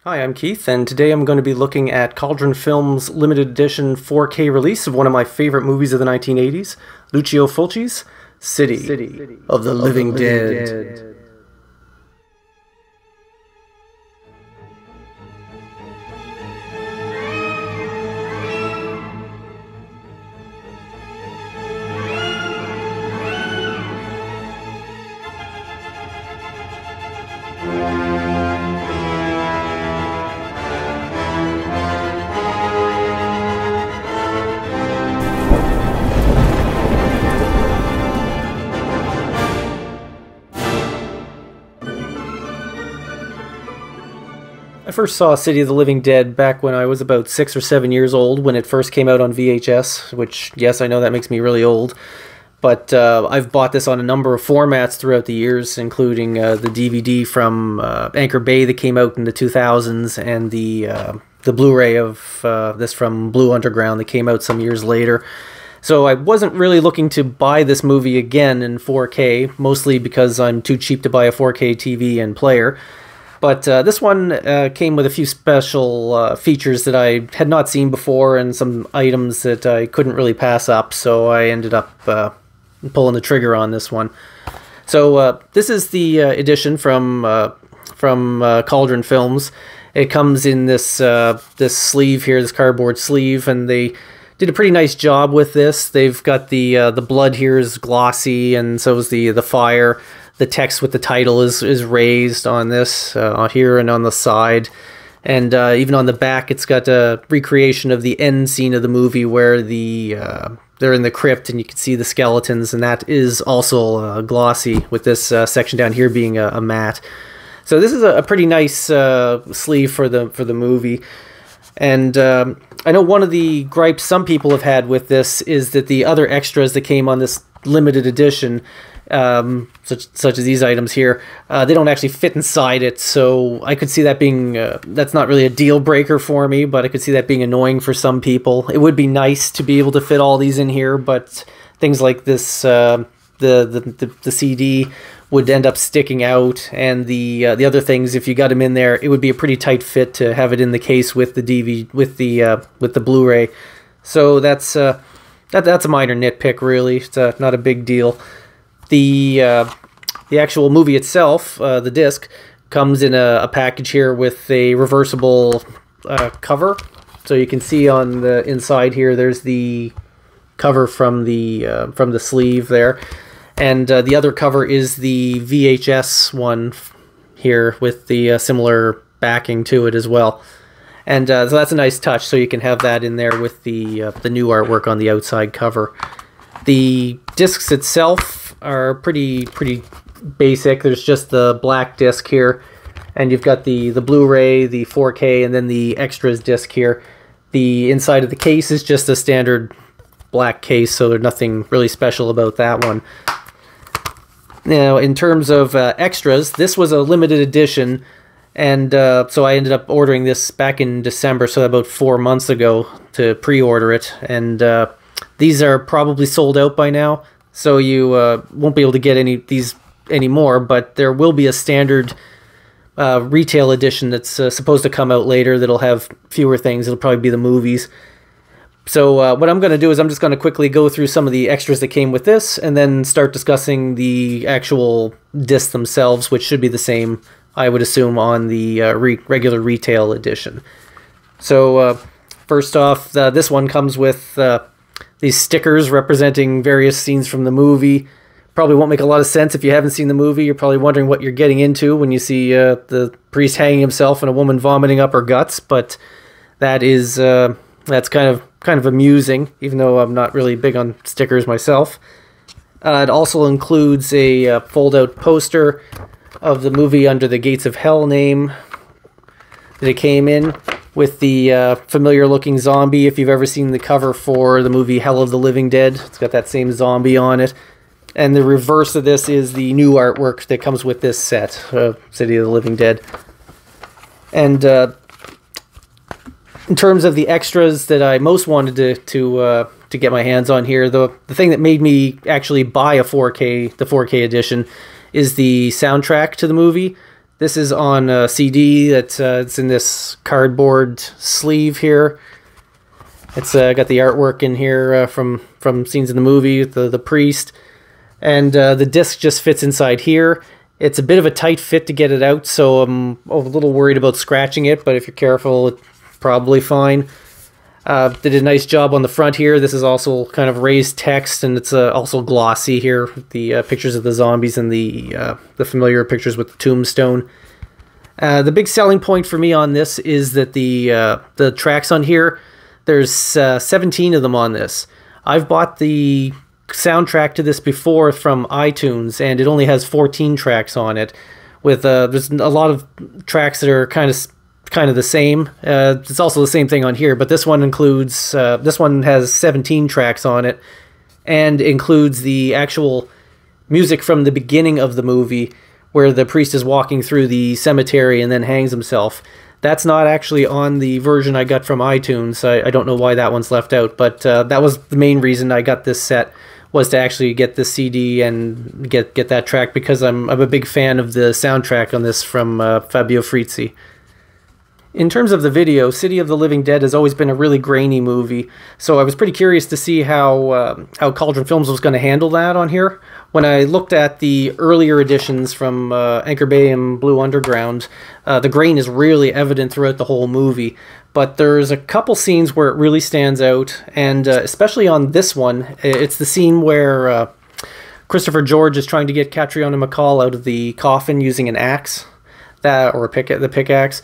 Hi, I'm Keith, and today I'm going to be looking at Cauldron Films' limited edition 4K release of one of my favorite movies of the 1980s, Lucio Fulci's City of the Living Dead. I first saw City of the Living Dead back when I was about 6 or 7 years old when it first came out on VHS, which, yes, I know that makes me really old, but I've bought this on a number of formats throughout the years, including the DVD from Anchor Bay that came out in the 2000s, and the Blu-ray of this from Blue Underground that came out some years later. So I wasn't really looking to buy this movie again in 4K, mostly because I'm too cheap to buy a 4K TV and player. But this one came with a few special features that I had not seen before and some items that I couldn't really pass up, so I ended up pulling the trigger on this one. So this is the edition from Cauldron Films. It comes in this this sleeve here, this cardboard sleeve, and they did a pretty nice job with this. They've got the blood here is glossy, and so is the fire. The text with the title is raised on this here and on the side, and even on the back it's got a recreation of the end scene of the movie where they're in the crypt and you can see the skeletons, and that is also glossy, with this section down here being a matte. So this is a pretty nice sleeve for the movie. And I know one of the gripes some people have had with this is that the other extras that came on this limited edition, such as these items here, they don't actually fit inside it, so I could see that being, that's not really a deal breaker for me, but I could see that being annoying for some people. It would be nice to be able to fit all these in here, but things like this, the CD would end up sticking out, and the other things, if you got them in there, it would be a pretty tight fit to have it in the case with the DVD, with the Blu-ray. So that's a minor nitpick, really. It's not a big deal. The actual movie itself, the disc, comes in a package here with a reversible cover. So you can see on the inside here, there's the cover from the sleeve there, and the other cover is the VHS one here with the similar backing to it as well. And so that's a nice touch. So you can have that in there with the new artwork on the outside cover. The discs itself are pretty basic. There's just the black disc here, and you've got the Blu-ray, the 4K, and then the extras disc here. The inside of the case is just a standard black case, so there's nothing really special about that one. Now, in terms of extras, this was a limited edition, and so I ended up ordering this back in December, so about 4 months ago, to pre-order it, and these are probably sold out by now, so you won't be able to get these anymore, but there will be a standard retail edition that's supposed to come out later that'll have fewer things. It'll probably be the movies. So what I'm going to do is I'm just going to quickly go through some of the extras that came with this, and then start discussing the actual discs themselves, which should be the same, I would assume, on the regular retail edition. So first off, this one comes with these stickers representing various scenes from the movie. Probably won't make a lot of sense if you haven't seen the movie. You're probably wondering what you're getting into when you see the priest hanging himself and a woman vomiting up her guts, but that is that's kind of amusing, even though I'm not really big on stickers myself. It also includes a fold-out poster of the movie Under the Gates of Hell name that it came in, with the familiar-looking zombie, if you've ever seen the cover for the movie Hell of the Living Dead. It's got that same zombie on it. And the reverse of this is the new artwork that comes with this set, City of the Living Dead. And in terms of the extras that I most wanted to get my hands on here, the thing that made me actually buy the 4K edition, is the soundtrack to the movie. This is on a CD that it's in this cardboard sleeve here. It's got the artwork in here from scenes in the movie, the priest. And the disc just fits inside here. It's a bit of a tight fit to get it out, so I'm a little worried about scratching it, but if you're careful, it's probably fine. Did a nice job on the front here. This is also kind of raised text, and it's also glossy here, the pictures of the zombies and the familiar pictures with the tombstone. The big selling point for me on this is that the tracks on here, there's 17 of them on this. I've bought the soundtrack to this before from iTunes, and it only has 14 tracks on it. With there's a lot of tracks that are kind of the same. It's also the same thing on here, but this one includes this one has 17 tracks on it, and includes the actual music from the beginning of the movie, where the priest is walking through the cemetery and then hangs himself. That's not actually on the version I got from iTunes. I don't know why that one's left out, but that was the main reason I got this set, was to actually get this CD and get that track, because I'm a big fan of the soundtrack on this from Fabio Frizzi. In terms of the video, City of the Living Dead has always been a really grainy movie, so I was pretty curious to see how Cauldron Films was going to handle that on here. When I looked at the earlier editions from Anchor Bay and Blue Underground, the grain is really evident throughout the whole movie, but there's a couple scenes where it really stands out, and especially on this one, it's the scene where Christopher George is trying to get Catriona MacColl out of the coffin using an axe, or the pickaxe.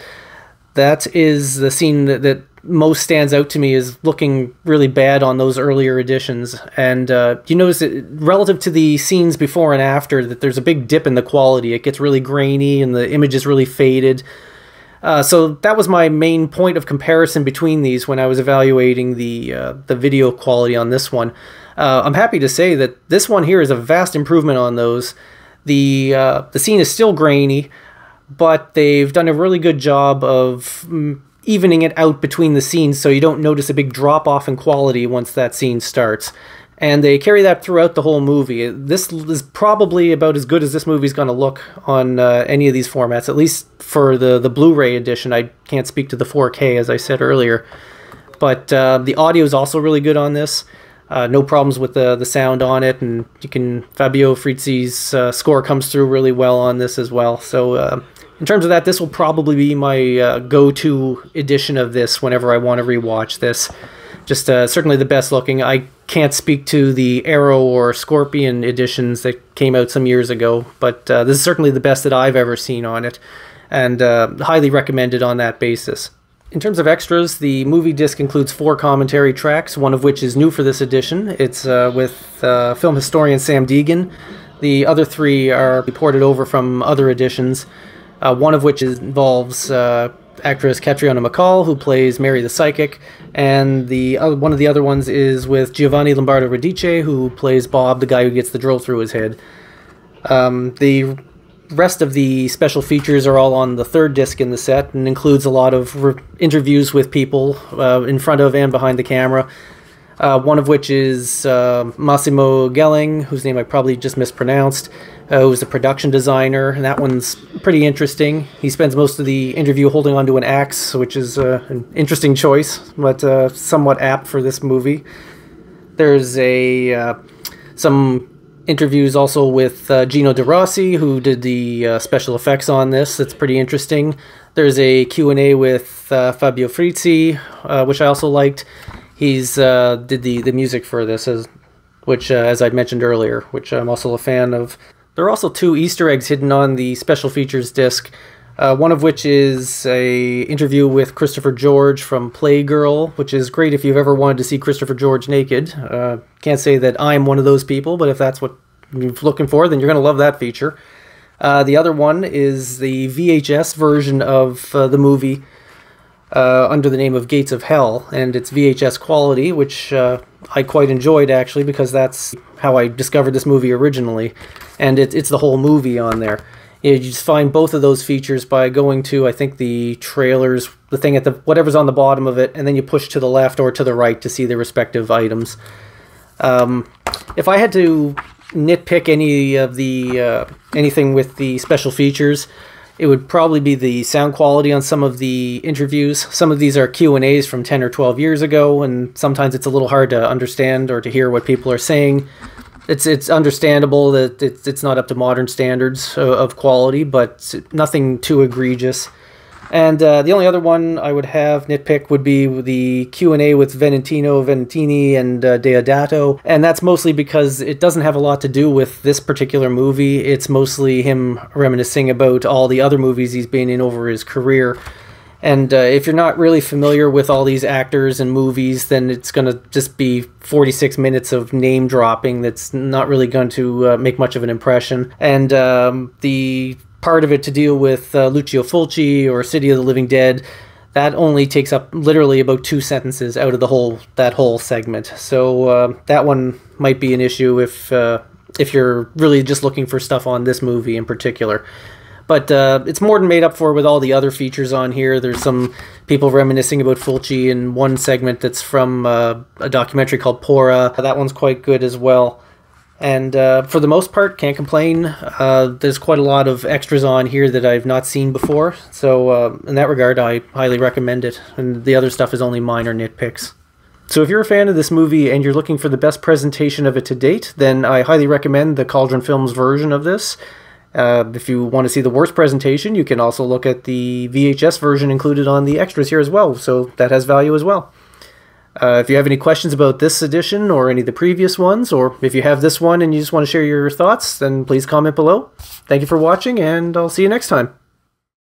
That is the scene that most stands out to me as looking really bad on those earlier editions. And you notice that relative to the scenes before and after, that there's a big dip in the quality. It gets really grainy and the image is really faded. So that was my main point of comparison between these when I was evaluating the video quality on this one. I'm happy to say that this one here is a vast improvement on those. The scene is still grainy, but they've done a really good job of evening it out between the scenes, so you don't notice a big drop-off in quality once that scene starts. And they carry that throughout the whole movie. This is probably about as good as this movie's going to look on any of these formats, at least for the Blu-ray edition. I can't speak to the 4K, as I said earlier. But the audio is also really good on this. No problems with the sound on it, and Fabio Frizzi's score comes through really well on this as well. So in terms of that, this will probably be my go-to edition of this whenever I want to rewatch this. Just certainly the best looking. I can't speak to the Arrow or Scorpion editions that came out some years ago, but this is certainly the best that I've ever seen on it, and highly recommended on that basis. In terms of extras, the movie disc includes 4 commentary tracks, one of which is new for this edition. It's with film historian Sam Deegan. The other 3 are ported over from other editions, one of which involves actress Catriona MacColl, who plays Mary the Psychic, and one of the other ones is with Giovanni Lombardo Radice, who plays Bob, the guy who gets the drill through his head. The rest of the special features are all on the 3rd disc in the set, and includes a lot of interviews with people in front of and behind the camera. One of which is Massimo Gelling, whose name I probably just mispronounced, who's a production designer, and that one's pretty interesting. He spends most of the interview holding onto an axe, which is an interesting choice, but somewhat apt for this movie. There's some interviews also with Gino De Rossi, who did the special effects on this. It's pretty interesting. There's a Q&A with Fabio Frizzi, which I also liked. He's did the music for this, which as I mentioned earlier, which I'm also a fan of. There are also 2 Easter eggs hidden on the special features disc, one of which is a interview with Christopher George from Playgirl, which is great if you've ever wanted to see Christopher George naked. Can't say that I'm one of those people, but if that's what you're looking for, then you're going to love that feature. The other one is the VHS version of the movie, under the name of Gates of Hell, and it's VHS quality, which I quite enjoyed, actually, because that's how I discovered this movie originally, and it's the whole movie on there. You just find both of those features by going to, I think, the trailers, the thing at whatever's on the bottom of it, and then you push to the left or to the right to see the respective items. If I had to nitpick any of the anything with the special features, It would probably be the sound quality on some of the interviews. Some of these are Q&As from 10 or 12 years ago, and sometimes it's a little hard to understand or to hear what people are saying. It's understandable that it's not up to modern standards of quality, but nothing too egregious. And the only other one I would have nitpick would be the Q&A with Valentini, and Deodato. And that's mostly because it doesn't have a lot to do with this particular movie. It's mostly him reminiscing about all the other movies he's been in over his career. And if you're not really familiar with all these actors and movies, then it's going to just be 46 minutes of name dropping that's not really going to make much of an impression. And the part of it to deal with Lucio Fulci or City of the Living Dead, that only takes up literally about 2 sentences out of that whole segment. So that one might be an issue if you're really just looking for stuff on this movie in particular. But it's more than made up for with all the other features on here. There's some people reminiscing about Fulci in one segment that's from a documentary called Pora. That one's quite good as well. And for the most part, can't complain. There's quite a lot of extras on here that I've not seen before. So in that regard, I highly recommend it. And the other stuff is only minor nitpicks. So if you're a fan of this movie and you're looking for the best presentation of it to date, then I highly recommend the Cauldron Films version of this. If you want to see the worst presentation, you can also look at the VHS version included on the extras here as well. So that has value as well. If you have any questions about this edition or any of the previous ones, or if you have this one and you just want to share your thoughts, then please comment below. Thank you for watching, and I'll see you next time.